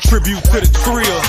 Tribute to the trill.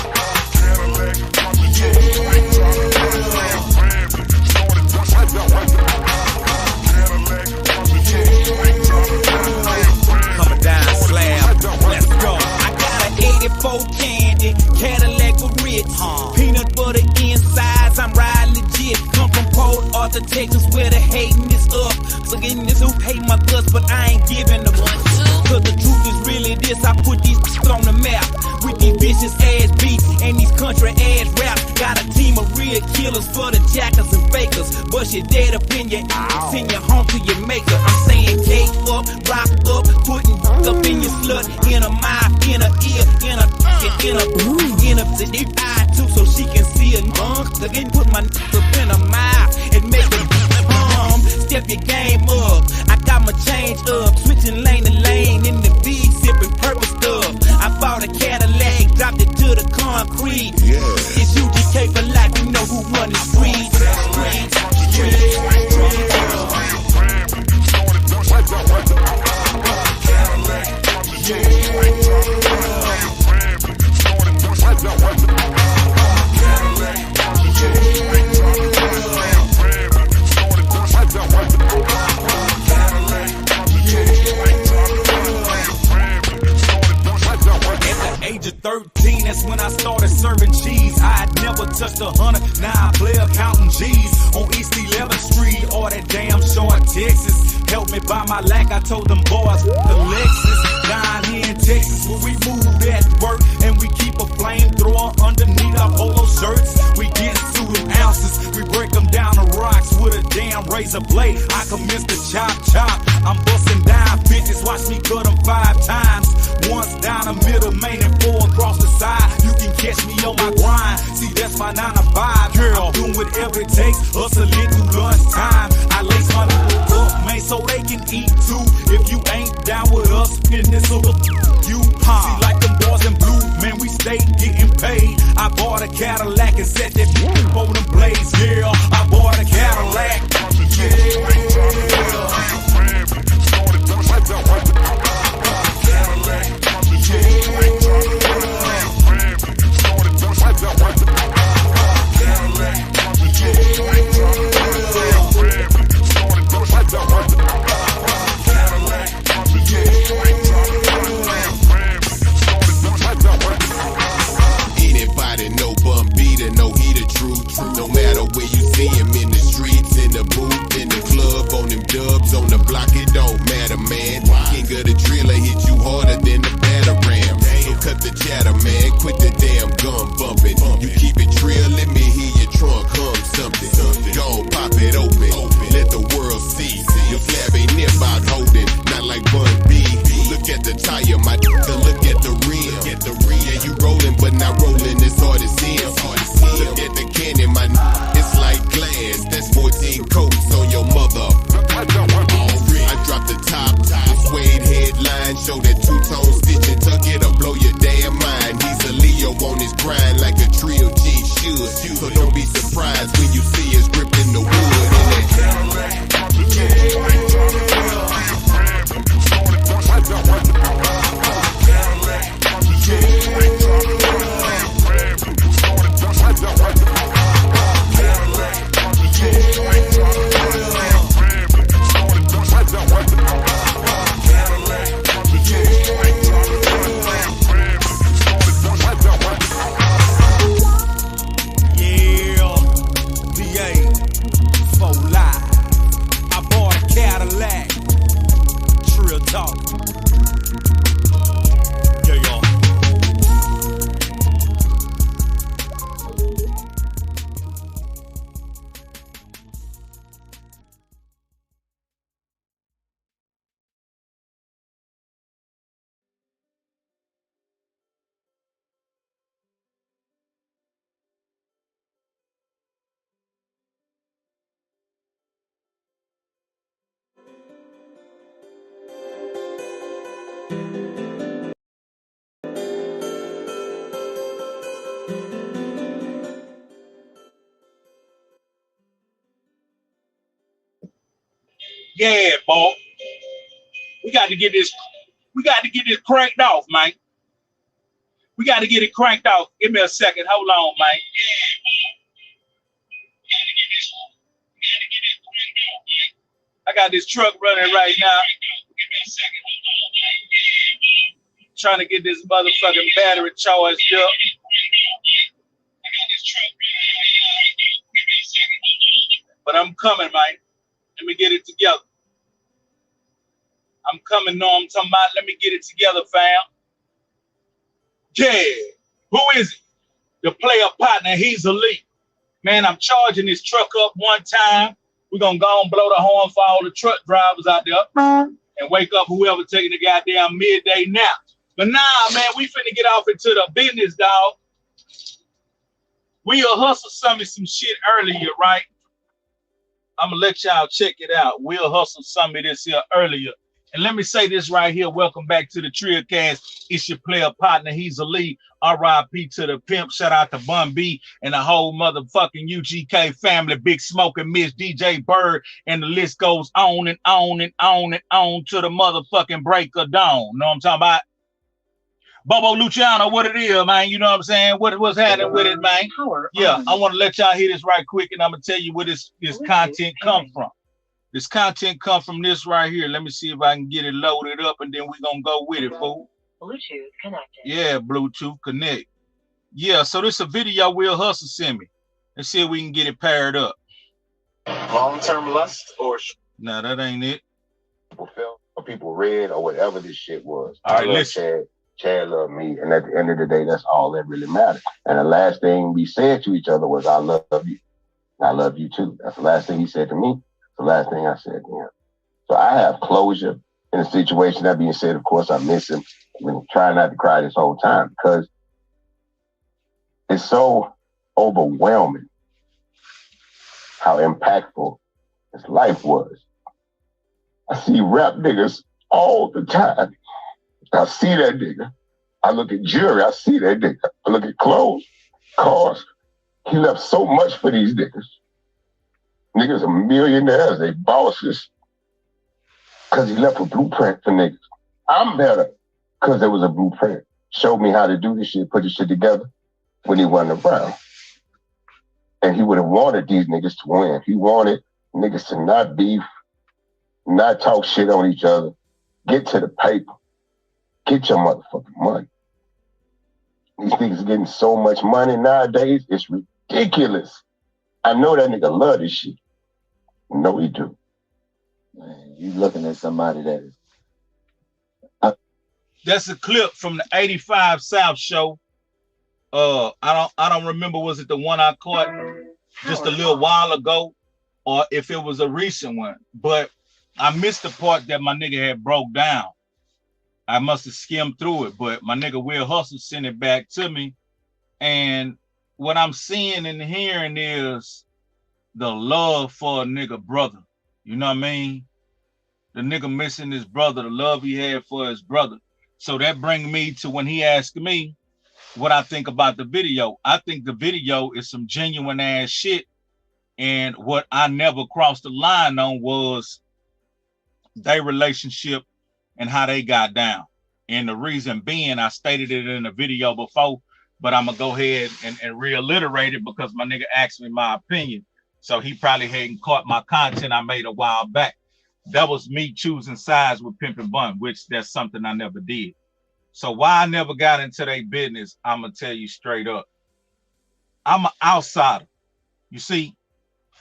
Coming down slab. Let's go. I got an 84 candy Cadillac with Ritz. Peanut butter insides, I'm riding legit. Come from Port Arthur, Texas, where the hating is up. So getting this who hate my guts, but I ain't giving them one. Cause the truth is really this, I put these on the map. With these vicious ass beats and these country ass raps. Got a team of real killers for the jackers and fakers. Bust your dead up in your ass, send you home to your maker. I'm saying cake up, rock up, putting up in your slut, in a mouth, in a ear, in a to the eye too, so she can see a again, put my up in her mouth and make her step your game up. I got my change up, switching lane to lane in the V, sipping purple stuff. I bought a Cadillac, dropped it to the concrete. It's UGK for life, you know who run the streets. Age of 13, that's when I started serving cheese. I had never touched 100, now I play counting G's. On East 11th Street or that damn short Texas. Help me buy my lack, I told them boys, the Lexus. Down here in Texas where we move at work. And we keep a flamethrower underneath our polo shirts. We get to in ounces, we break them down to rocks with a damn razor blade. I commence to chop. I'm busting down 50s, watch me cut them 5 times. Once down the middle, main and 4 across the side. You can catch me on my grind. See, that's my 9 to 5. Girl, doing whatever it takes. Hustling through lunchtime. I lace my up, man, so they can eat too. If you ain't down with us, then this will you. See, like them boys in blue, man, we stay getting paid. I bought a Cadillac and set that on them blades. Yeah, I bought a Cadillac. Anybody know Bun B to know he the truth. No matter where you see him, in the streets, in the booth, in the club, on them dubs, on the block, it don't matter, man. King of the driller hit you harder than the batarang. So cut the chatter, man, quit the damn gun bumping. You keep it trill, let me hear your trunk hum something. Go pop it open, let the world see. Your flab ain't near about holding, not like Bun B. Look at the tire, my look at the rim. Yeah, you rolling, but not rolling as hard as him. Look at the cannon, my it's like glass. That's 14 coats on your mother. I drop the top, suede headline, show that two-tone stitching, tuck it or blow your damn mind. He's a Leo on his grind like a trio G should. So don't be surprised when you see us gripping the wood in that Yeah, boy. We got to get this cranked off, man. We got to get it cranked out. Give me a second. Hold on, man. I got this truck running right now. Trying to get this motherfucking battery charged up. But I'm coming, man. Let me get it together. I'm coming, no, I'm talking about, let me get it together, fam. Yeah. Who is it? The player partner, he's elite. Man, I'm charging this truck up one time. We're going to go and blow the horn for all the truck drivers out there and wake up whoever taking the goddamn midday nap. But nah, man, we finna get off into the business, dog. We'll hustle some shit earlier, right? I'm going to let y'all check it out. We'll hustle some of this here earlier. And let me say this right here. Welcome back to the Trillcast. It's your player partner. He's elite. R.I.P. to the Pimp. Shout out to Bun B and the whole motherfucking UGK family. Big Smoke and Miss DJ Bird. And the list goes on and on and on and on to the motherfucking break of dawn. Know what I'm talking about? Bobo Luciano, what it is, man. You know what I'm saying? What's happening with it, man? Yeah, I want to let y'all hear this right quick, and I'm going to tell you where this content come from. This content come from this right here. Let me see if I can get it loaded up, and then we're going to go with it, fool. Bluetooth connected. Yeah, Bluetooth connect. Yeah, so this a video Will Hustle send me. Let's see if we can get it paired up. Long-term lust or... No, that ain't it. People read or whatever this shit was. All right, listen. Chad loved me, and at the end of the day, that's all that really mattered. And the last thing we said to each other was, I love you. I love you too. That's the last thing he said to me. The last thing I said to him. So I have closure in a situation. That being said, of course, I miss him. I've been trying not to cry this whole time because it's so overwhelming how impactful his life was. I see rap niggas all the time. I see that nigga. I look at jewelry. I see that nigga. I look at clothes, cars. He left so much for these niggas. Niggas are millionaires. They bosses. Because he left a blueprint for niggas. I'm better because there was a blueprint. Showed me how to do this shit, put this shit together when he wasn't around. And he would have wanted these niggas to win. He wanted niggas to not beef, not talk shit on each other, get to the paper. Get your motherfucking money. These niggas are getting so much money nowadays, it's ridiculous. I know that nigga love this shit. No, he do. Man, you looking at somebody that is... That's a clip from the 85 South show. I don't remember, was it the one I caught just a little while ago, or if it was a recent one. But I missed the part that my nigga had broke down. I must have skimmed through it, but my nigga Will Hustle sent it back to me. And what I'm seeing and hearing is the love for a nigga brother. You know what I mean? The nigga missing his brother, the love he had for his brother. So that brings me to when he asked me what I think about the video. I think the video is some genuine ass shit. And what I never crossed the line on was their relationship and how they got down. And the reason being, I stated it in the video before, but I'm gonna go ahead and reiterate it because my nigga asked me my opinion. So he probably hadn't caught my content I made a while back. That was me choosing sides with Pimp and Bun, which that's something I never did. So why I never got into their business, I'm gonna tell you straight up. I'm an outsider. You see,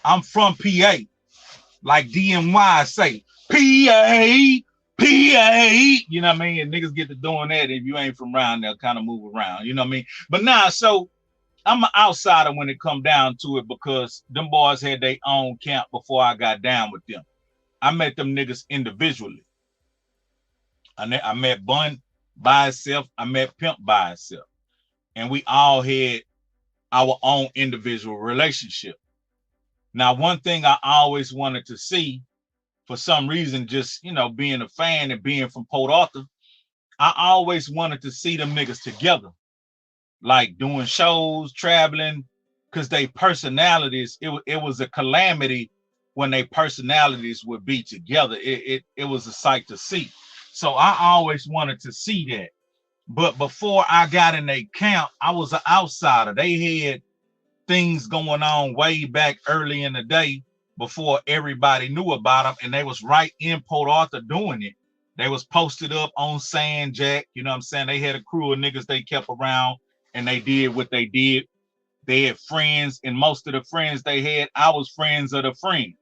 I'm from PA, like DMY say, PA. You know what I mean? And niggas get to doing that. If you ain't from around, they'll kind of move around. You know what I mean? But nah, so I'm an outsider when it come down to it because them boys had their own camp before I got down with them. I met them niggas individually. I met Bun by itself. I met Pimp by itself. And we all had our own individual relationship. Now, one thing I always wanted to see, for some reason, just, you know, being a fan and being from Port Arthur, I always wanted to see them niggas together, like doing shows, traveling, because they personalities, it was a calamity when they personalities would be together. It was a sight to see. So I always wanted to see that. But before I got in their camp, I was an outsider. They had things going on way back early in the day before everybody knew about them, and they was right in Port Arthur doing it. They was posted up on Sand Jack, you know what I'm saying? They had a crew of niggas they kept around, and they did what they did. They had friends, and most of the friends they had, I was friends of the friends.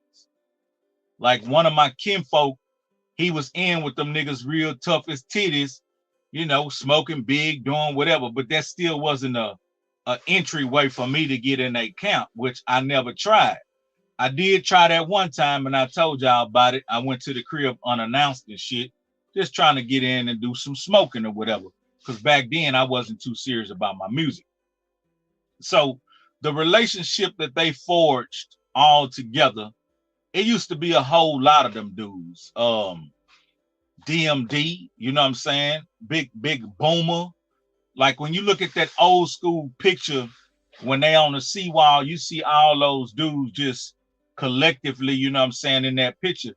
Like one of my kinfolk, he was in with them niggas real tough as titties, you know, smoking big, doing whatever, but that still wasn't a entryway for me to get in a camp, which I never tried. I did try that one time, and I told y'all about it. I went to the crib unannounced and shit, just trying to get in and do some smoking or whatever. Because back then I wasn't too serious about my music. So the relationship that they forged all together, it used to be a whole lot of them dudes. DMD, you know what I'm saying? Big Boomer. Like when you look at that old school picture, when they on the seawall, you see all those dudes just collectively, you know what I'm saying, in that picture.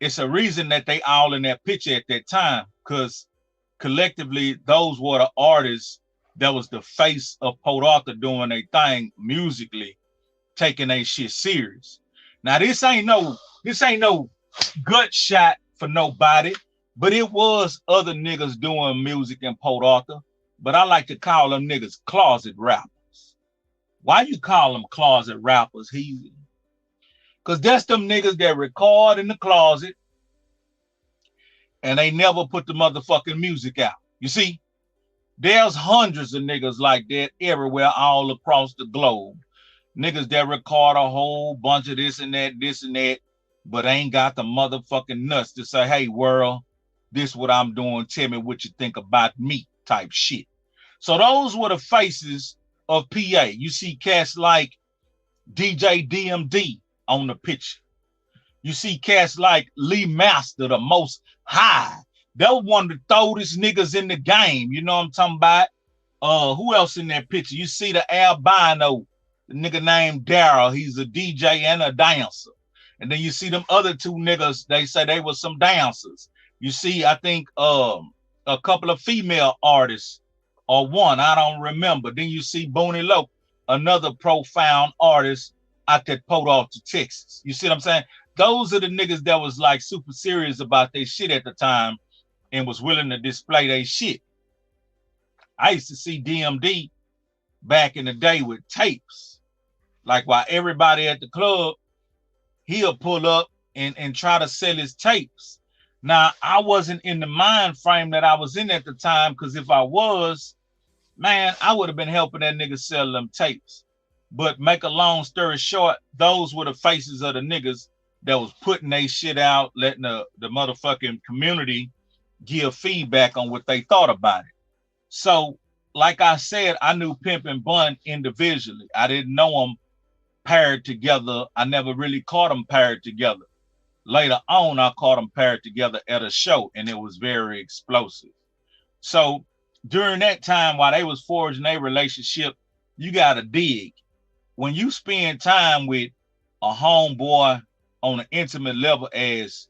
It's a reason that they all in that picture at that time, because collectively, those were the artists that was the face of Port Arthur doing a thing musically, taking a shit serious. Now this ain't no gut shot for nobody, but it was other niggas doing music in Port Arthur. But I like to call them niggas closet rappers. Why you call them closet rappers, Heezy? Because that's them niggas that record in the closet and they never put the motherfucking music out. You see, there's hundreds of niggas like that everywhere all across the globe. Niggas that record a whole bunch of this and that, but ain't got the motherfucking nuts to say, hey, world, this what I'm doing. Tell me what you think about me type shit. So those were the faces of PA. You see cats like DJ DMD on the picture. You see cats like Lee Master, the most high. They were one of the throatest niggas in the game. You know what I'm talking about? Who else in that picture? You see the albino, the nigga named Daryl. He's a DJ and a dancer. And then you see them other two niggas, they say they were some dancers. You see, I think a couple of female artists, or one, I don't remember. Then you see Booney Loke, another profound artist out at Port Arthur, Texas. You see what I'm saying? Those are the niggas that was like super serious about their shit at the time and was willing to display their shit. I used to see DMD back in the day with tapes. Like while everybody at the club, he'll pull up and try to sell his tapes. Now, I wasn't in the mind frame that I was in at the time, because if I was, man, I would have been helping that nigga sell them tapes. But make a long story short, those were the faces of the niggas that was putting their shit out, letting the motherfucking community give feedback on what they thought about it. So, like I said, I knew Pimp and Bun individually. I didn't know them paired together. I never really caught them paired together. Later on, I caught them paired together at a show, and it was very explosive. So during that time, while they was forging their relationship, you got to dig. When you spend time with a homeboy on an intimate level as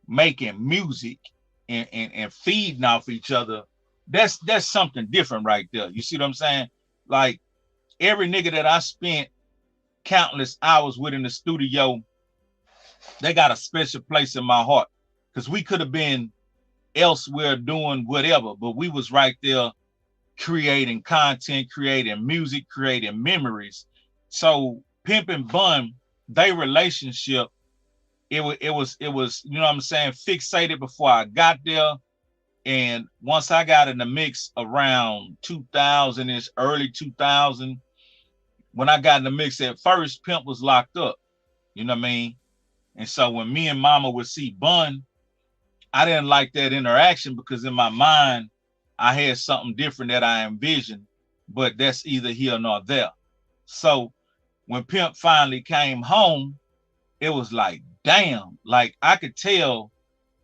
making music and feeding off each other, that's something different right there. You see what I'm saying? Like every nigga that I spent countless hours with in the studio, they got a special place in my heart, because we could have been elsewhere doing whatever, but we was right there creating content, creating music, creating memories. So Pimp and Bun, their relationship, it was, you know what I'm saying, fixated before I got there. And once I got in the mix around 2000-ish, early 2000, when I got in the mix at first, Pimp was locked up. You know what I mean? And so when me and Mama would see Bun, I didn't like that interaction, because in my mind, I had something different that I envisioned, but that's either here nor there. So when Pimp finally came home, it was like, damn, like I could tell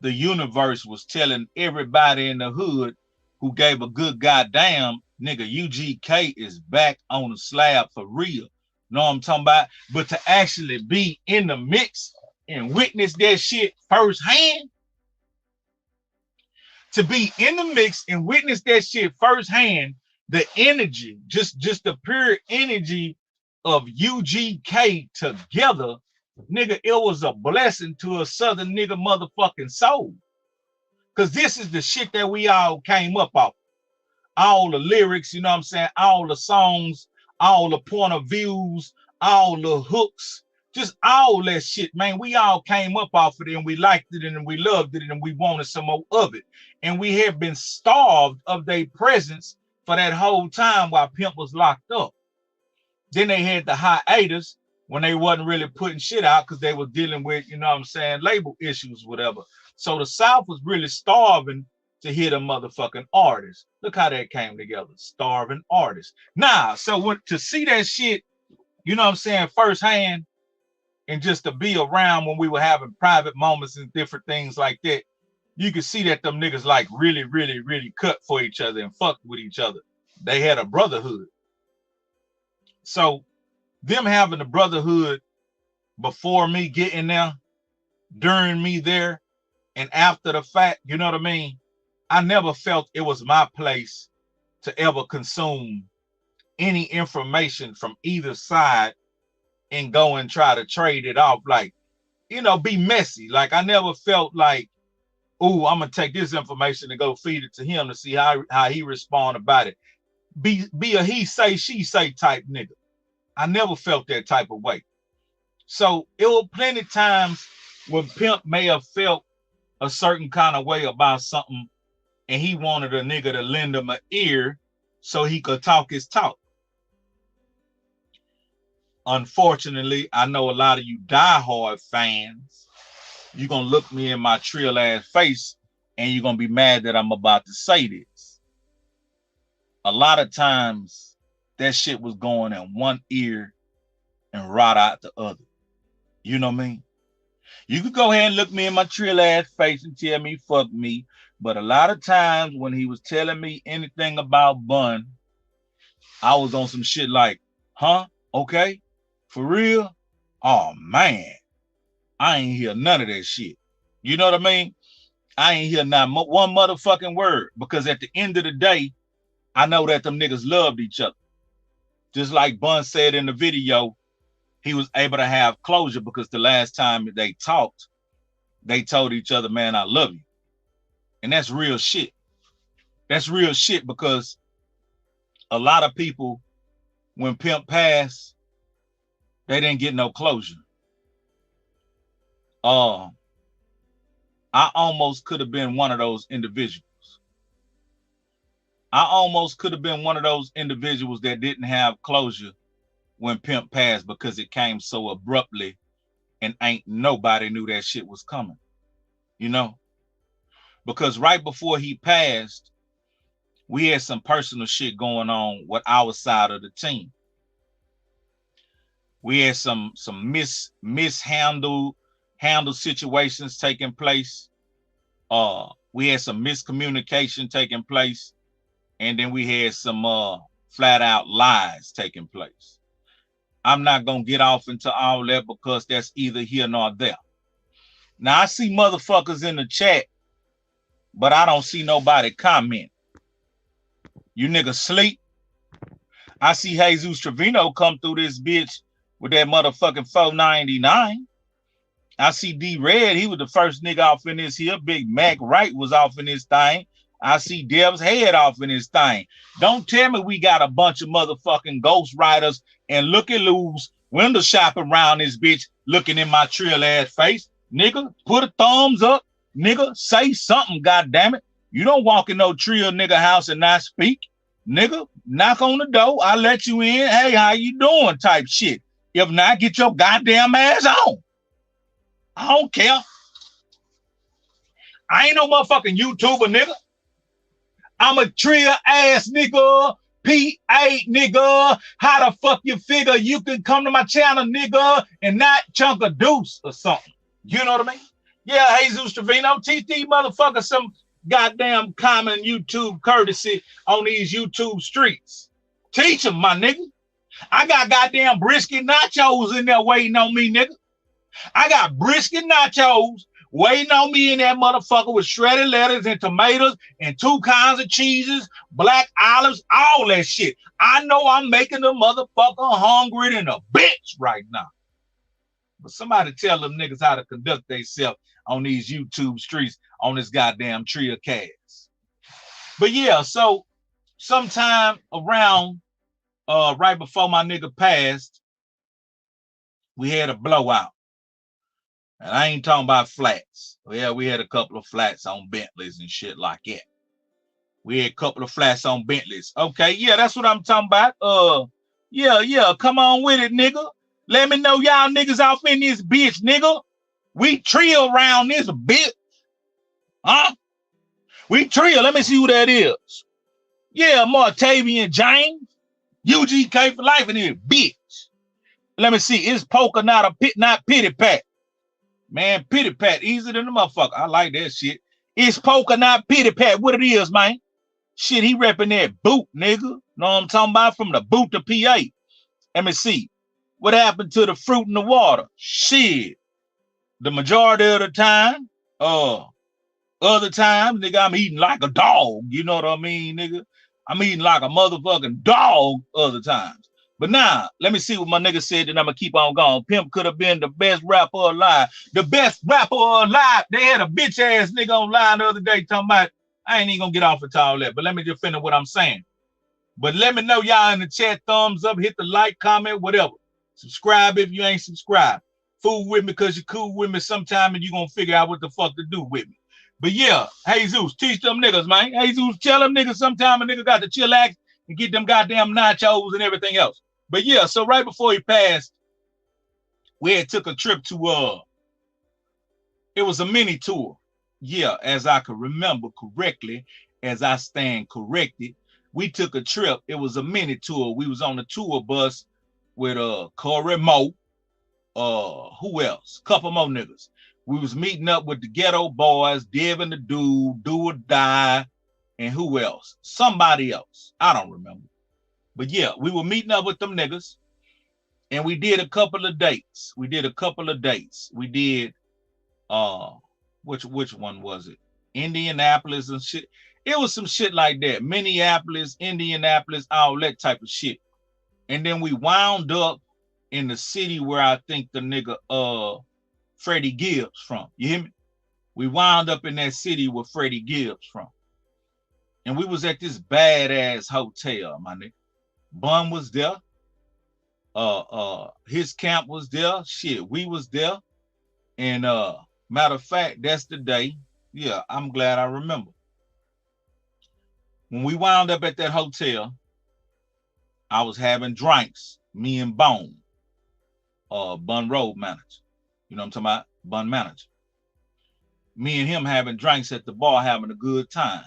the universe was telling everybody in the hood who gave a good goddamn, nigga, UGK is back on the slab for real. Know what I'm talking about? But to actually be in the mix and witness that shit firsthand, to be in the mix and witness that shit firsthand, the energy, just the pure energy of UGK together, nigga, it was a blessing to a Southern nigga motherfucking soul. Cause this is the shit that we all came up off. All the lyrics, you know what I'm saying? All the songs, all the point of views, all the hooks, just all that shit, man. We all came up off of it and we liked it and we loved it and we wanted some more of it. And we have been starved of their presence for that whole time while Pimp was locked up. Then they had the hiatus when they wasn't really putting shit out because they were dealing with, you know what I'm saying, label issues, whatever. So the South was really starving to hear the motherfucking artists. Look how that came together. Starving artists. Nah, so to see that shit, you know what I'm saying, firsthand, and just to be around when we were having private moments and different things like that, you could see that them niggas like really, really, really cut for each other and fucked with each other. They had a brotherhood. So them having a brotherhood before me getting there, during me there, and after the fact, you know what I mean? I never felt it was my place to ever consume any information from either side and go and try to trade it off, like, you know, be messy. Like, I never felt like, ooh, I'm gonna take this information and go feed it to him to see how he respond about it. Be a he say, she say type nigga. I never felt that type of way. So it was plenty of times when Pimp may have felt a certain kind of way about something and he wanted a nigga to lend him an ear so he could talk his talk. Unfortunately, I know a lot of you diehard fans, you're gonna look me in my trill ass face and you're gonna be mad that I'm about to say this. A lot of times that shit was going in one ear and right out the other. You know what I mean? You could go ahead and look me in my trill ass face and tell me fuck me, but a lot of times when he was telling me anything about Bun, I was on some shit like, huh? Okay? For real? Oh man, I ain't hear none of that shit. You know what I mean? I ain't hear not one motherfucking word, because at the end of the day, I know that them niggas loved each other. Just like Bun said in the video, he was able to have closure because the last time they talked, they told each other, man, I love you. And that's real shit. That's real shit, because a lot of people, when Pimp passed, they didn't get no closure. I almost could have been one of those individuals. I almost could have been one of those individuals that didn't have closure when Pimp passed, because it came so abruptly and ain't nobody knew that shit was coming. You know? Because right before he passed, we had some personal shit going on with our side of the team. We had some mishandled situations taking place. We had some miscommunication taking place, and then we had some flat out lies taking place. I'm not gonna get off into all that because that's either here nor there. Now I see motherfuckers in the chat, but I don't see nobody comment. You niggas sleep. I see Jesus Trevino come through this bitch with that motherfucking 499. I see D Red, he was the first nigga off in this here. Big Mac Wright was off in this thing. I see Deb's head off in this thing. Don't tell me we got a bunch of motherfucking ghost riders and looky-loos window shopping around this bitch looking in my trill ass face. Nigga, put a thumbs up. Nigga, say something, goddammit. You don't walk in no trill nigga house and not speak. Nigga, knock on the door. I let you in. Hey, how you doing? Type shit. If not, get your goddamn ass on. I don't care. I ain't no motherfucking YouTuber, nigga. I'm a trill ass nigga. P8 nigga. How the fuck you figure you can come to my channel, nigga, and not chunk a deuce or something? You know what I mean? Yeah, Jesus Trevino, teach these motherfuckers some goddamn common YouTube courtesy on these YouTube streets. Teach them, my nigga. I got goddamn brisket nachos in there waiting on me, nigga. I got brisket nachos waiting on me in that motherfucker with shredded lettuce and tomatoes and 2 kinds of cheeses, black olives, all that shit. I know I'm making the motherfucker hungry than a bitch right now. But somebody tell them niggas how to conduct themselves on these YouTube streets on this goddamn tree of cash. But yeah, so sometime around right before my nigga passed, we had a blowout. And I ain't talking about flats. Yeah, we had a couple of flats on Bentleys and shit like that. We had a couple of flats on Bentleys. Okay, yeah, that's what I'm talking about. Yeah, come on with it, nigga. Let me know y'all niggas off in this bitch, nigga. We trill around this bitch. Huh? We trill. Let me see who that is. Yeah, Martavian James. UGK for life in here, bitch. Let me see. It's poker, not a pit, not pity pat. Man, pity pat, easier than the motherfucker. I like that shit. It's poker, not pity pat. What it is, man. Shit, he repping that boot, nigga. Know what I'm talking about? From the boot to PA. Let me see. What happened to the fruit in the water? Shit. The majority of the time, other times, nigga, I'm eating like a dog. You know what I mean, nigga? I'm eating like a motherfucking dog other times. But now, let me see what my nigga said, and I'm going to keep on going. Pimp could have been the best rapper alive. The best rapper alive. They had a bitch-ass nigga online the other day talking about, I ain't even going to get off into all that, but let me just finish what I'm saying. But let me know y'all in the chat, thumbs up, hit the like, comment, whatever. Subscribe if you ain't subscribed. Fool with me because you're cool with me sometime and you're going to figure out what the fuck to do with me. But yeah, Jesus, teach them niggas, man. Jesus, tell them niggas sometime a nigga got to chillax and get them goddamn nachos and everything else. But yeah, so right before he passed, we had took a trip to, it was a mini tour. Yeah, as I could remember correctly, as I stand corrected, we took a trip. It was a mini tour. We was on a tour bus with Corey Moe, who else? Couple more niggas. We was meeting up with the Ghetto Boys, Dev and the Dude, Do or Die, and who else? Somebody else. I don't remember. But yeah, we were meeting up with them niggas, and we did a couple of dates. We did, which one was it? Indianapolis and shit. It was some shit like that. Minneapolis, Indianapolis, all that type of shit. And then we wound up in the city where I think the nigga Freddie Gibbs from. You hear me? We wound up in that city where Freddie Gibbs from. And we was at this badass hotel, my nigga. Bun was there. His camp was there. Shit, we was there. And matter of fact, that's the day. Yeah, I'm glad I remember. When we wound up at that hotel, I was having drinks, me and Bone, Bun Road manager. You know what I'm talking about? Bun manager. Me and him having drinks at the bar, having a good time.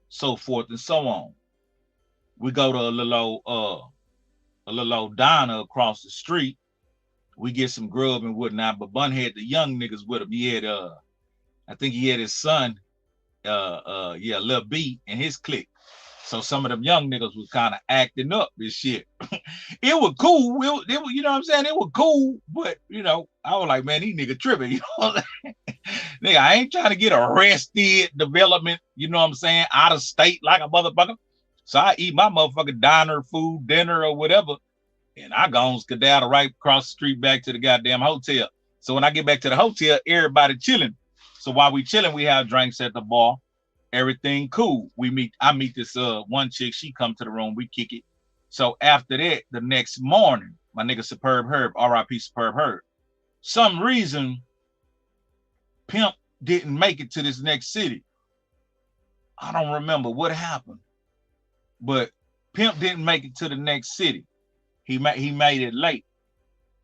So forth and so on. We go to a little old diner across the street. We get some grub and whatnot, but Bun had the young niggas with him. He had I think he had his son, Lil B and his clique. So some of them young niggas was kind of acting up this shit. It was cool. You know what I'm saying? It was cool, but you know, I was like, man, these niggas tripping. You know what I'm saying? Nigga, I ain't trying to get arrested, development, you know what I'm saying, out of state like a motherfucker. So I eat my motherfucking diner food, dinner or whatever, and I go skedaddle right across the street back to the goddamn hotel. So when I get back to the hotel, everybody chilling. So while we chilling, we have drinks at the bar. Everything cool. I meet this one chick, she come to the room, we kick it. So after that, the next morning, my nigga Superb Herb, R.I.P. Superb Herb, some reason Pimp didn't make it to this next city. I don't remember what happened, but Pimp didn't make it to the next city. He made it late,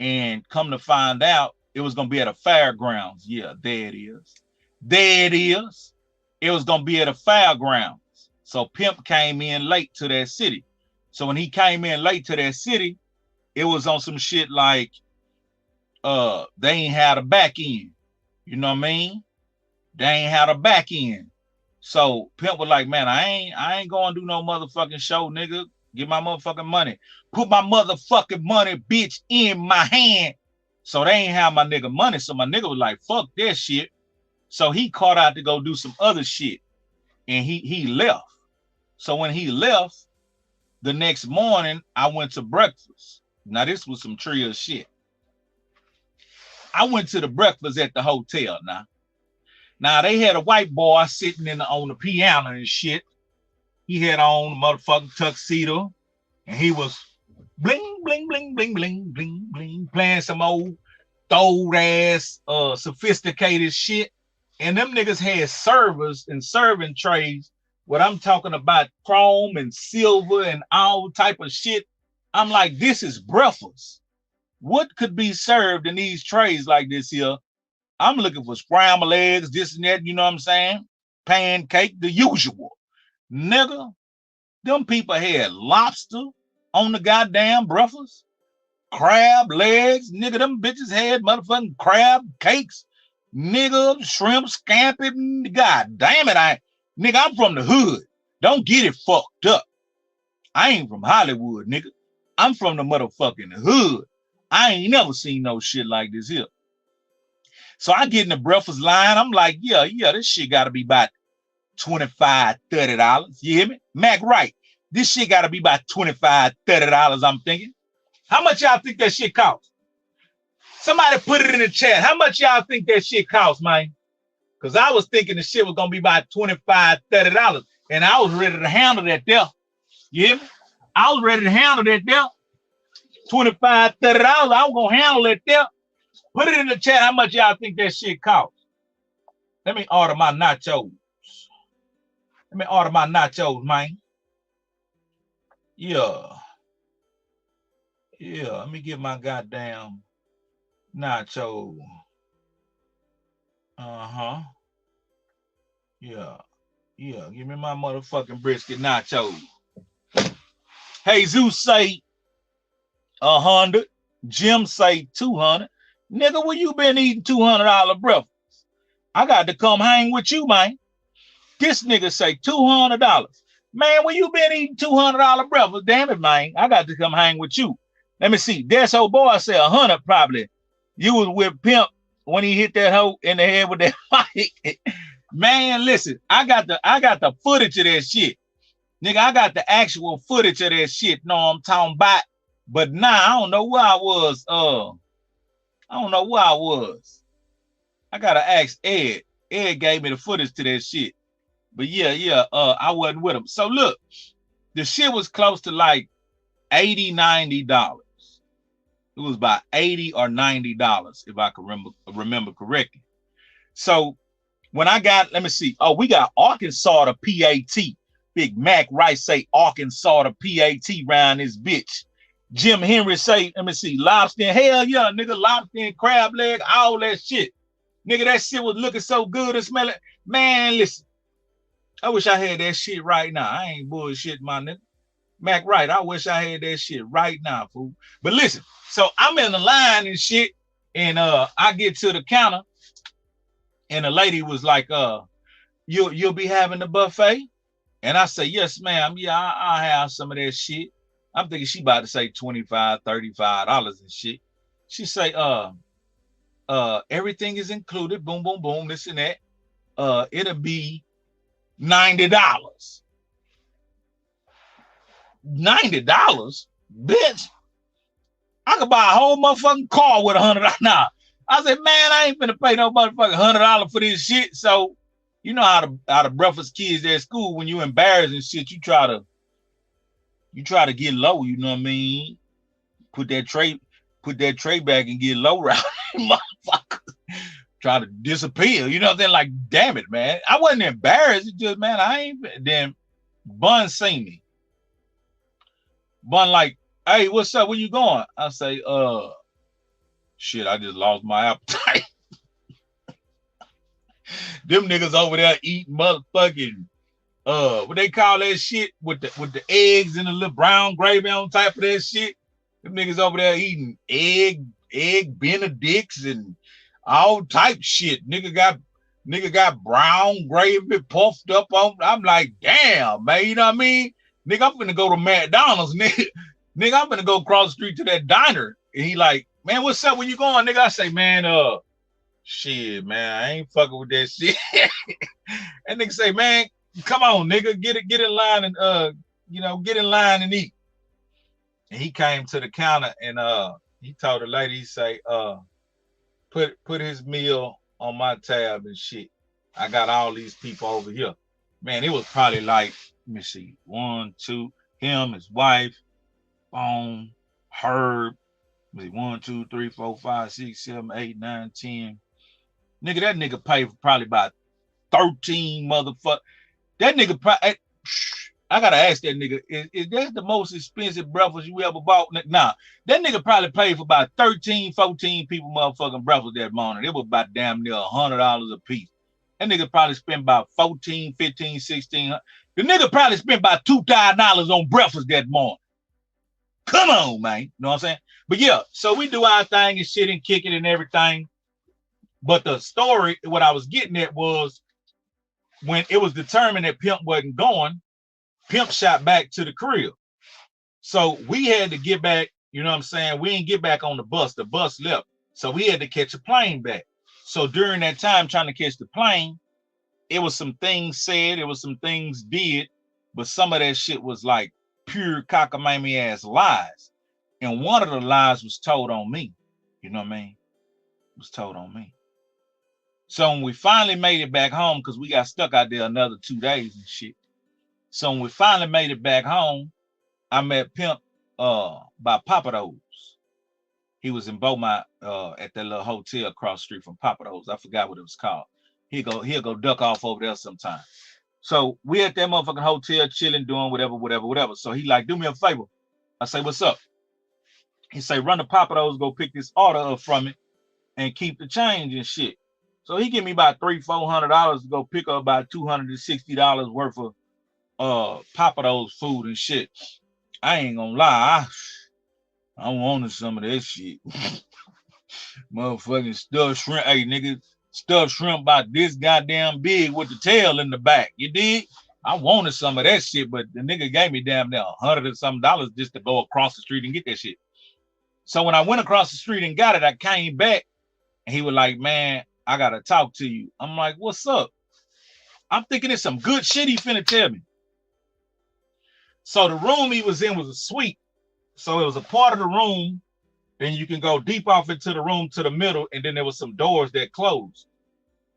and come to find out, it was gonna be at a fairgrounds. Yeah, there it is. There it is. It was gonna be at a fairgrounds. So Pimp came in late to that city. So when he came in late to that city, it was on some shit like they ain't had a back end. You know what I mean? They ain't had a back end. So Pimp was like, man, I ain't gonna do no motherfucking show, nigga. Get my motherfucking money. Put my motherfucking money, bitch, in my hand. So they ain't have my nigga money. So my nigga was like, fuck that shit. So he caught out to go do some other shit, and he left. So when he left, the next morning I went to breakfast. Now this was some trio shit. I went to the breakfast at the hotel. Now they had a white boy sitting on the piano and shit. He had on a motherfucking tuxedo, and he was bling, bling, bling, bling, bling, bling, bling, playing some old old ass sophisticated shit. And them niggas had servers and serving trays. What I'm talking about, chrome and silver and all type of shit. I'm like, this is breakfast. What could be served in these trays like this here? I'm looking for scrambled eggs, this and that, you know what I'm saying? Pancake, the usual. Nigga, them people had lobster on the goddamn breakfast. Crab legs, nigga, them bitches had motherfucking crab cakes. Nigga, shrimp, scampi, god damn it, nigga, I'm from the hood. Don't get it fucked up. I ain't from Hollywood, nigga. I'm from the motherfucking hood. I ain't never seen no shit like this here. So I get in the breakfast line. I'm like, yeah, this shit gotta be about $25, $30. You hear me? Mac, right. This shit gotta be about $25, $30, I'm thinking. How much y'all think that shit costs? Somebody put it in the chat. How much y'all think that shit costs, man? Because I was thinking the shit was going to be about $25, $30. And I was ready to handle that there. You hear me? I was ready to handle that there. $25, $30. I was going to handle it there. Put it in the chat how much y'all think that shit costs. Let me order my nachos. Man. Yeah. Let me get my goddamn nacho. Yeah. Give me my motherfucking brisket nacho. Jesus say 100. Jim say 200. Nigga, where you been eating $200 breakfast? I got to come hang with you, man. This nigga say $200. Man, where you been eating $200 breakfast? Damn it, man. I got to come hang with you. Let me see. That's old boy say 100 probably. You was with Pimp when he hit that hoe in the head with that mic. Man, listen, I got the footage of that shit. Nigga, I got the actual footage of that shit. No, I'm talking about. But I don't know where I was. I gotta ask Ed. Ed gave me the footage to that shit. But I wasn't with him. So look, the shit was close to like $80, $90. It was about $80 or $90 if I can remember correctly. So when I got, let me see. Oh, we got Arkansas to PAT. Big Mac Rice say Arkansas to PAT round this bitch. Jim Henry say, let me see, lobster. Hell yeah, nigga, lobster and crab leg, all that shit. Nigga, that shit was looking so good and smelling. Man, listen. I wish I had that shit right now. I ain't bullshit, my nigga. Mac Right, I wish I had that shit right now, fool. But listen, so I'm in the line and shit, and I get to the counter, and the lady was like, you'll be having the buffet? And I say, yes, ma'am. Yeah, I'll have some of that shit. I'm thinking she about to say $25, $35 and shit. She say, everything is included, boom, boom, boom, this and that. It'll be $90. $90? Bitch. I could buy a whole motherfucking car with $100 now. I said, man, I ain't finna pay no motherfucking $100 for this shit. So, you know how the breakfast kids at school, when you embarrassed and shit, you try to get low, you know what I mean? Put that tray back and get low around motherfucker. Try to disappear, you know what I'm saying? Like, damn it, man. I wasn't embarrassed. It just, man, I ain't. Then Bun seen me. Bun like, hey, what's up? Where you going? I say, shit, I just lost my appetite. Them niggas over there eating motherfucking what they call that shit with the eggs and the little brown gravy on top of that shit. Them niggas over there eating egg Benedicts and all type shit. Nigga got brown gravy puffed up on. I'm like, damn, man, you know what I mean? Nigga, I'm finna go to McDonald's, nigga. Nigga, I'm finna go across the street to that diner. And he like, man, what's up? Where you going, nigga? I say, man, Shit, man, I ain't fucking with that shit. And nigga say, man, come on, nigga, get in line and get in line and eat. And he came to the counter and he told the lady, he say, put his meal on my tab and shit. I got all these people over here. Man, it was probably like, let me see, 1, 2, him, his wife, Bone, Herb, 1, 2, 3, 4, 5, 6, 7, 8, 9, 10. Nigga, that nigga paid for probably about 13 motherfucker. That nigga probably, I gotta ask that nigga, is that the most expensive breakfast you ever bought? Nah, that nigga probably paid for about 13, 14 people motherfucking breakfast that morning. It was about damn near $100 a piece. That nigga probably spent about 14, 15, 16. The nigga probably spent about $2,000 on breakfast that morning. Come on, man. You know what I'm saying? But yeah, so we do our thing and shit and kick it and everything. But the story, what I was getting at was when it was determined that Pimp wasn't going, Pimp shot back to the crib. So we had to get back, you know what I'm saying? We didn't get back on the bus. The bus left. So we had to catch a plane back. So during that time trying to catch the plane, it was some things said, it was some things did, but some of that shit was like pure cockamamie ass lies. And one of the lies was told on me. You know what I mean? It was told on me. So when we finally made it back home, because we got stuck out there another 2 days and shit. So when we finally made it back home, I met Pimp by Papados. He was in Beaumont at that little hotel across the street from Papados. I forgot what it was called. He'll go duck off over there sometime. So we at that motherfucking hotel chilling, doing whatever. So he like, do me a favor. I say, what's up? He say, run to Papados, go pick this order up from me and keep the change and shit. So he give me about $300-400 to go pick up about $260 worth of Papados food and shit. I ain't gonna lie, I wanted some of that shit. Motherfucking stuffed shrimp. Hey, nigga, stuffed shrimp about this goddamn big with the tail in the back. You dig? I wanted some of that shit, but the nigga gave me damn near $100 and some just to go across the street and get that shit. So when I went across the street and got it, I came back and he was like, man, I gotta talk to you. I'm like, what's up? I'm thinking it's some good shit he finna tell me. So the room he was in was a suite. So it was a part of the room, then you can go deep off into the room to the middle, and then there was some doors that closed.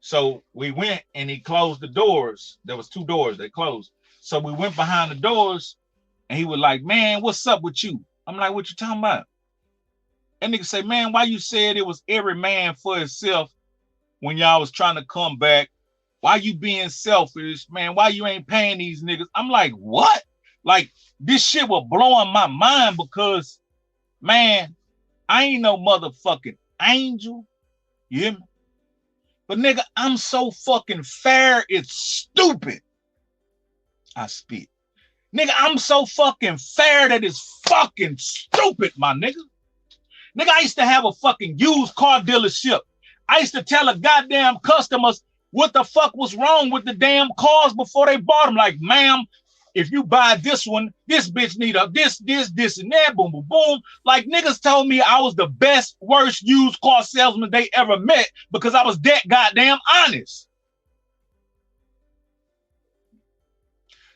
So we went and he closed the doors. There was 2 doors that closed. So we went behind the doors and he was like, man, what's up with you? I'm like, what you talking about? And nigga say, man, why you said it was every man for himself when y'all was trying to come back? Why you being selfish, man? Why you ain't paying these niggas? I'm like, what? Like, this shit was blowing my mind because, man, I ain't no motherfucking angel. You hear me? But nigga, I'm so fucking fair, it's stupid. I spit. Nigga, I'm so fucking fair that it's fucking stupid, my nigga. Nigga, I used to have a fucking used car dealership. I used to tell the goddamn customers what the fuck was wrong with the damn cars before they bought them. Like, ma'am, if you buy this one, this bitch need a this, and that, boom, boom, boom. Like, niggas told me I was the best, worst used car salesman they ever met because I was that goddamn honest.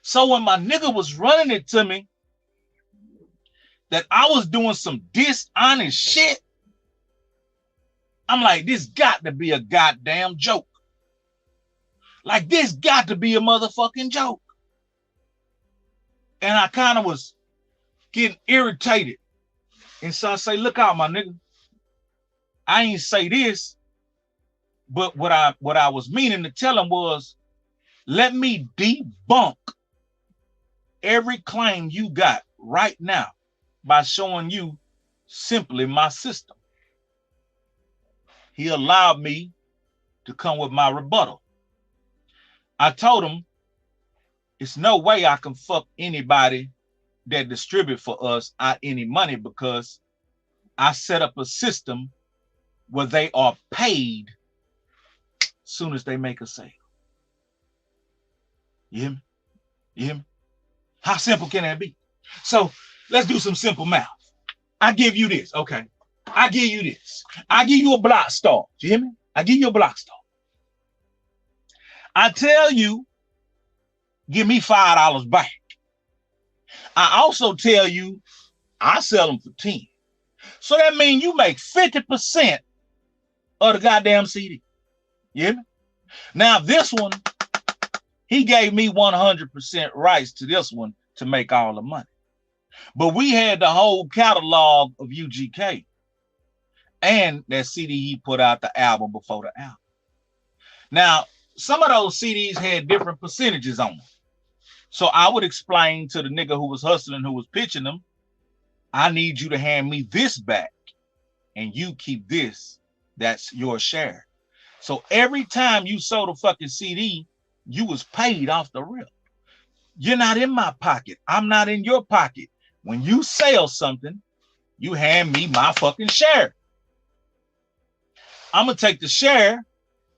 So when my nigga was running it to me that I was doing some dishonest shit, I'm like, this got to be a goddamn joke. Like, this got to be a motherfucking joke. And I kind of was getting irritated. And so I say, look out, my nigga. I ain't say this, but what I was meaning to tell him was, let me debunk every claim you got right now by showing you simply my system. He allowed me to come with my rebuttal. I told him, it's no way I can fuck anybody that distribute for us out any money because I set up a system where they are paid soon as they make a sale. You hear me? You hear me? How simple can that be? So let's do some simple math. I give you this, okay? I give you this. I give you a block star. You hear me? I give you a block store. I tell you, give me $5 back. I also tell you, I sell them for 10. So that means you make 50% of the goddamn CD. You hear me? Now this one, he gave me 100% rights to this one to make all the money. But we had the whole catalog of UGK and that CD he put out, the album before the album. Now, some of those CDs had different percentages on them. So I would explain to the nigga who was hustling, who was pitching them, I need you to hand me this back and you keep this. That's your share. So every time you sold a fucking CD, you was paid off the rip. You're not in my pocket. I'm not in your pocket. When you sell something, you hand me my fucking share. I'm going to take the share.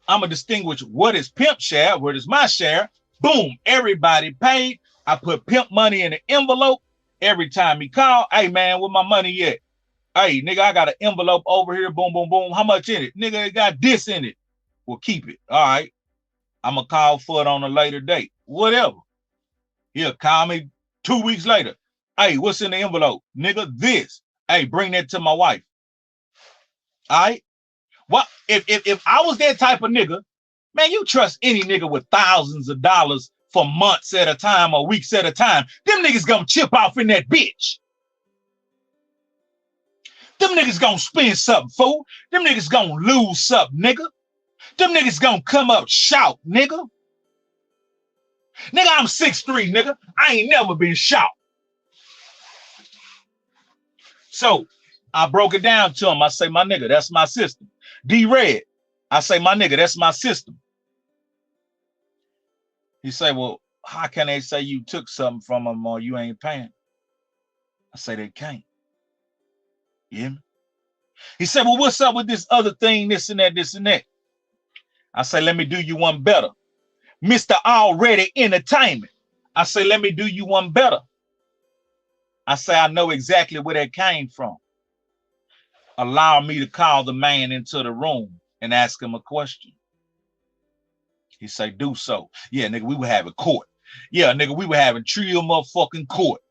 I'm going to distinguish what is Pimp share, what is my share. Boom, everybody paid. I put Pimp money in an envelope. Every time he called, hey man, where my money at? Hey, nigga, I got an envelope over here. Boom, boom, boom. How much in it? Nigga, it got this in it. Well, keep it. All right. I'm going to call for it on a later date. Whatever. He'll call me 2 weeks later. Hey, what's in the envelope? Nigga, this. Hey, bring that to my wife. All right. What if I was that type of nigga, man, you trust any nigga with thousands of dollars for months at a time or weeks at a time. Them niggas gonna chip off in that bitch. Them niggas gonna spend something, fool. Them niggas gonna lose something, nigga. Them niggas gonna come up shout, nigga. Nigga, I'm 6'3", nigga. I ain't never been shot. So I broke it down to him. I say, my nigga, that's my system. D-Red, I say, my nigga, that's my system. He say, well, how can they say you took something from them or you ain't paying? I say, they can't. You hear me? He said, well, what's up with this other thing, this and that, this and that? I say, let me do you one better. Mr. Already Entertainment. I say, let me do you one better. I say, I know exactly where that came from. Allow me to call the man into the room and ask him a question. He say, do so. Yeah, nigga, we were having court. Yeah, nigga, we were having trio motherfucking court.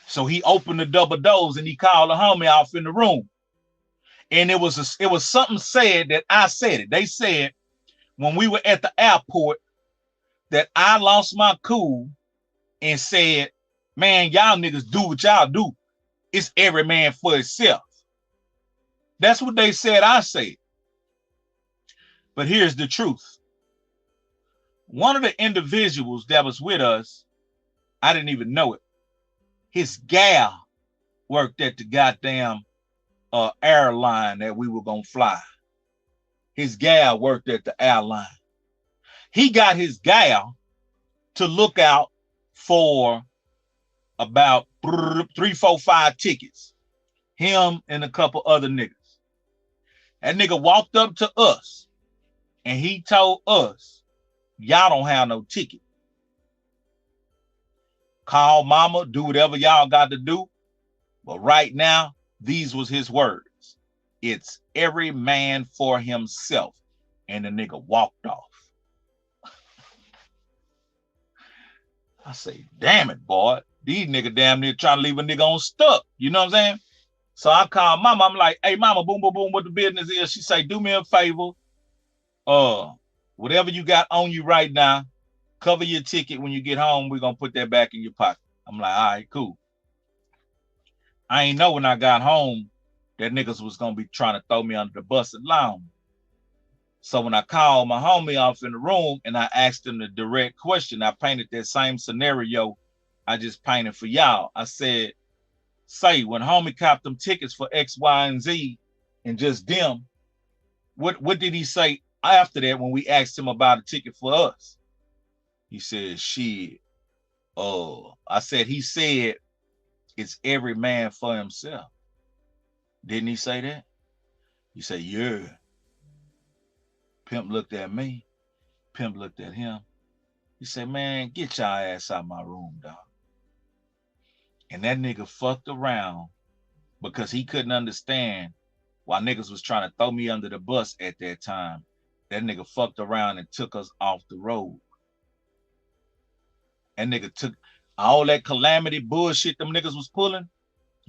So he opened the double doors and he called the homie off in the room. And it was something said that I said it. They said when we were at the airport that I lost my cool and said, man, y'all niggas do what y'all do. It's every man for himself. That's what they said I said. But here's the truth. One of the individuals that was with us, I didn't even know it. His gal worked at the goddamn airline that we were going to fly. His gal worked at the airline. He got his gal to look out for about 3, 4, 5 tickets. Him and a couple other niggas. That nigga walked up to us and he told us, y'all don't have no ticket. Call mama, do whatever y'all got to do. But right now, these was his words. It's every man for himself. And the nigga walked off. I say, damn it, boy. These niggas damn near trying to leave a nigga on stuck. You know what I'm saying? So I call mama. I'm like, hey, mama, boom, boom, boom, what the business is. She say, do me a favor. Whatever you got on you right now, cover your ticket. When you get home, we're going to put that back in your pocket. I'm like, all right, cool. I ain't know when I got home that niggas was going to be trying to throw me under the bus and lie. So when I called my homie off in the room and I asked him the direct question, I painted that same scenario I just painted for y'all. I said, say, when homie copped them tickets for X, Y, and Z and just them, what did he say after that when we asked him about a ticket for us? He said, shit. I said, he said, it's every man for himself. Didn't he say that? He said, yeah. Pimp looked at me. Pimp looked at him. He said, man, get your ass out of my room, dog. And that nigga fucked around because he couldn't understand while niggas was trying to throw me under the bus at that time, that nigga fucked around and took us off the road. And nigga took all that calamity bullshit them niggas was pulling,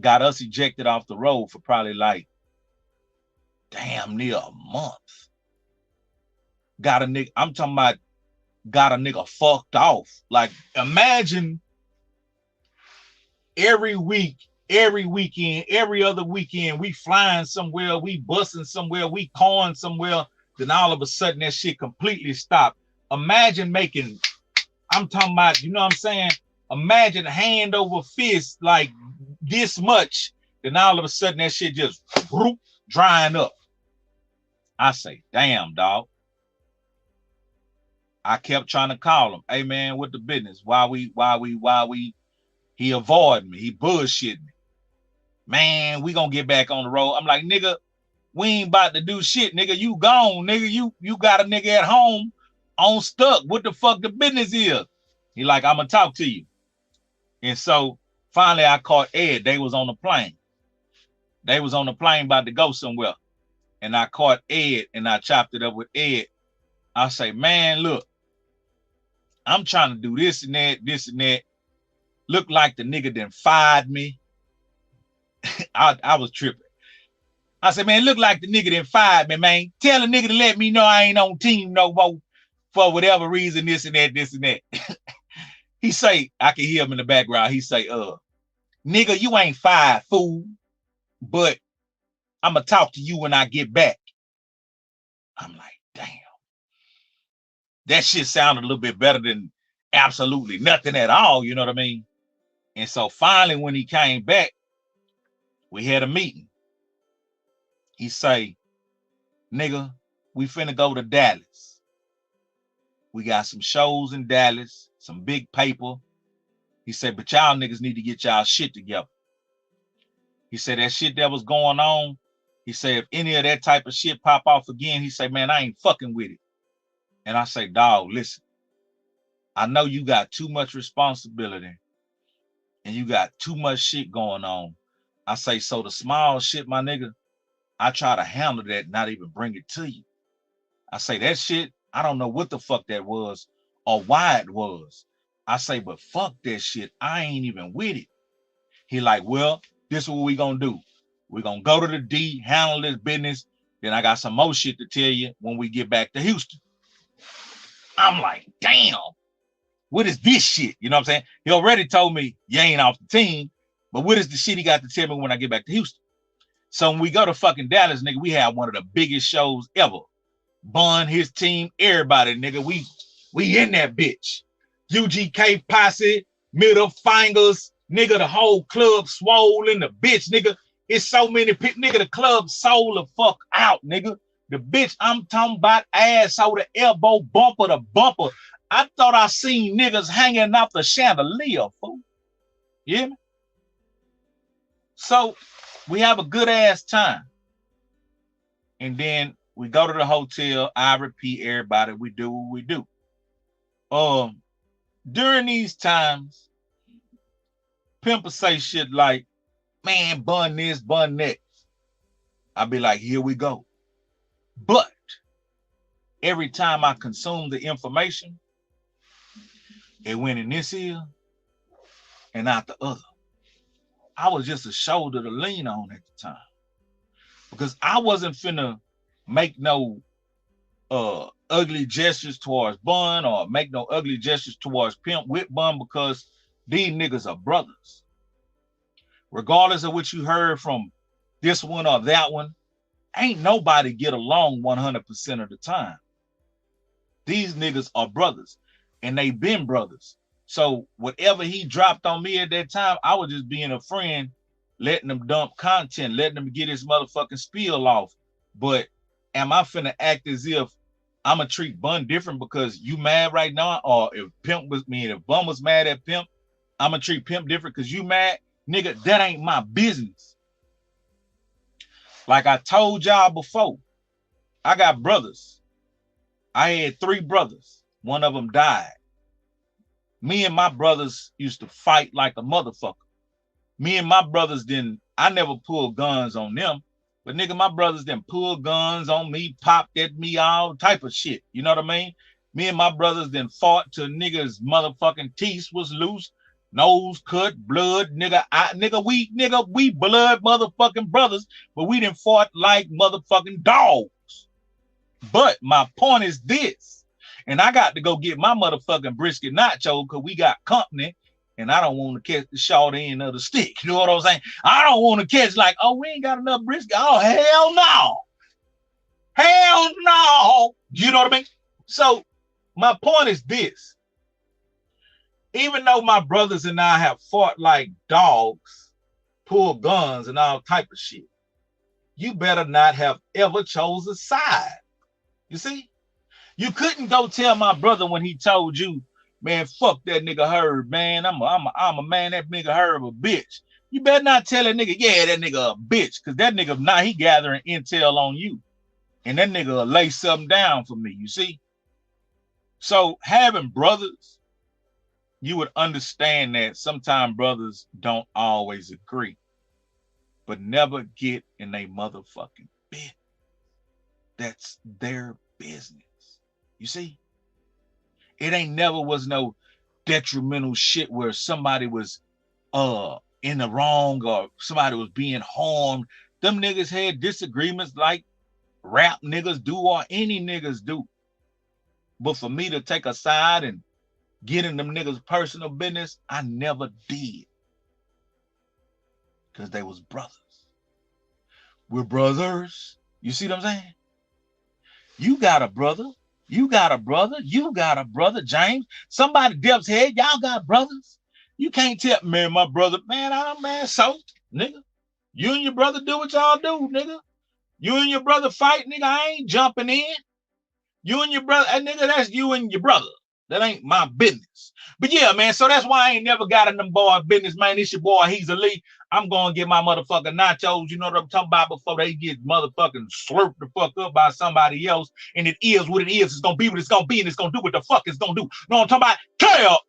got us ejected off the road for probably like damn near a month. Got a nigga, I'm talking about got a nigga fucked off. Like imagine every week, every weekend, every other weekend, we flying somewhere, we busing somewhere, we calling somewhere, then all of a sudden that shit completely stopped. Imagine making, I'm talking about, you know what I'm saying? Imagine hand over fist like this much, then all of a sudden that shit just whoop, drying up. I say, damn, dog. I kept trying to call him. Hey man, what the business? Why we? He avoided me. He bullshit me. Man, we gonna get back on the road. I'm like, nigga, we ain't about to do shit, nigga. You gone, nigga. You got a nigga at home on stuck. What the fuck the business is? He like, I'm gonna talk to you. And so finally I caught Ed. They was on the plane. They was on the plane about to go somewhere. And I caught Ed and I chopped it up with Ed. I say, man, look, I'm trying to do this and that. Look like the nigga done fired me. I was tripping. I said, man, look like the nigga done fired me, man. Tell the nigga to let me know I ain't on team no more for whatever reason, this and that. He say, I can hear him in the background. He say, nigga, you ain't fired, fool. But I'm going to talk to you when I get back. I'm like, damn. That shit sounded a little bit better than absolutely nothing at all, you know what I mean? And so finally, when he came back, we had a meeting. He say, nigga, we finna go to Dallas. We got some shows in Dallas, some big paper. He said, but y'all niggas need to get y'all shit together. He said, that shit that was going on, he said, if any of that type of shit pop off again, he said, man, I ain't fucking with it. And I say, dog, listen, I know you got too much responsibility and you got too much shit going on. I say, so the small shit, my nigga, I try to handle that, not even bring it to you. I say, that shit, I don't know what the fuck that was or why it was. I say, but fuck that shit. I ain't even with it. He like, well, this is what we gonna do. We're gonna go to the D, handle this business. Then I got some more shit to tell you when we get back to Houston. I'm like, damn, what is this shit? You know what I'm saying? He already told me you ain't off the team, but what is the shit he got to tell me when I get back to Houston? So when we go to fucking Dallas, nigga, we have one of the biggest shows ever. Bun, his team, everybody, nigga, we in that bitch. UGK posse, middle fingers, nigga, the whole club swollen, the bitch, nigga. It's so many people, nigga, the club sold the fuck out, nigga. The bitch I'm talking about ass over the elbow, bumper to bumper. I thought I seen niggas hanging off the chandelier, fool. You hear me? So we have a good ass time. And then we go to the hotel. I repeat, everybody, we do what we do. During these times, Pimp will say shit like, man, bun this, bun that. I'll be like, here we go. But every time I consume the information, it went in this ear and out the other. I was just a shoulder to lean on at the time because I wasn't finna make no ugly gestures towards Bun or make no ugly gestures towards Pimp with Bun because these niggas are brothers. Regardless of what you heard from this one or that one, ain't nobody get along 100% of the time. These niggas are brothers and they been brothers. So whatever he dropped on me at that time, I was just being a friend, letting them dump content, letting them get his motherfucking spiel off. But am I finna act as if I'm gonna treat Bun different because you mad right now? Or if if Bun was mad at Pimp, I'm gonna treat Pimp different because you mad? Nigga, that ain't my business. Like I told y'all before, I got brothers. I had 3 brothers. One of them died. Me and my brothers used to fight like a motherfucker. Me and my brothers I never pulled guns on them, But nigga, my brothers then pull guns on me, popped at me, all type of shit. You know what I mean? Me and my brothers then fought till niggas motherfucking teeth was loose, nose cut, blood, nigga, we blood motherfucking brothers, but we done fought like motherfucking dogs. But my point is this, and I got to go get my motherfucking brisket nacho because we got company, and I don't want to catch the short end of the stick. You know what I'm saying? I don't want to catch like, oh, we ain't got enough brisket. Oh, hell no. Hell no. You know what I mean? So my point is this. Even though my brothers and I have fought like dogs, pulled guns and all type of shit, you better not have ever chose a side. You see? You couldn't go tell my brother when he told you, man, fuck that nigga Herb, man. I'm a man, that nigga Herb a bitch. You better not tell that nigga, yeah, that nigga a bitch, because that nigga, now he gathering intel on you. And that nigga will lay something down for me, you see? So having brothers, you would understand that sometimes brothers don't always agree, but never get in a motherfucking business. That's their business. You see? It ain't never was no detrimental shit where somebody was in the wrong or somebody was being harmed. Them niggas had disagreements like rap niggas do or any niggas do. But for me to take a side and get in them niggas' personal business, I never did. Because they was brothers. We're brothers. You see what I'm saying? You got a brother. You got a brother. You got a brother, James. Somebody Deb's head. Y'all got brothers. You can't tell, man, my brother, man, so, nigga. You and your brother do what y'all do, nigga. You and your brother fight, nigga. I ain't jumping in. You and your brother, nigga, that's you and your brother. That ain't my business. But yeah, man, so that's why I ain't never got in them boy business, man. This your boy, he's elite. I'm going to get my motherfucking nachos, you know what I'm talking about, before they get motherfucking slurped the fuck up by somebody else. And it is what it is. It's going to be what it's going to be, and it's going to do what the fuck it's going to do. You know what I'm talking about? Tell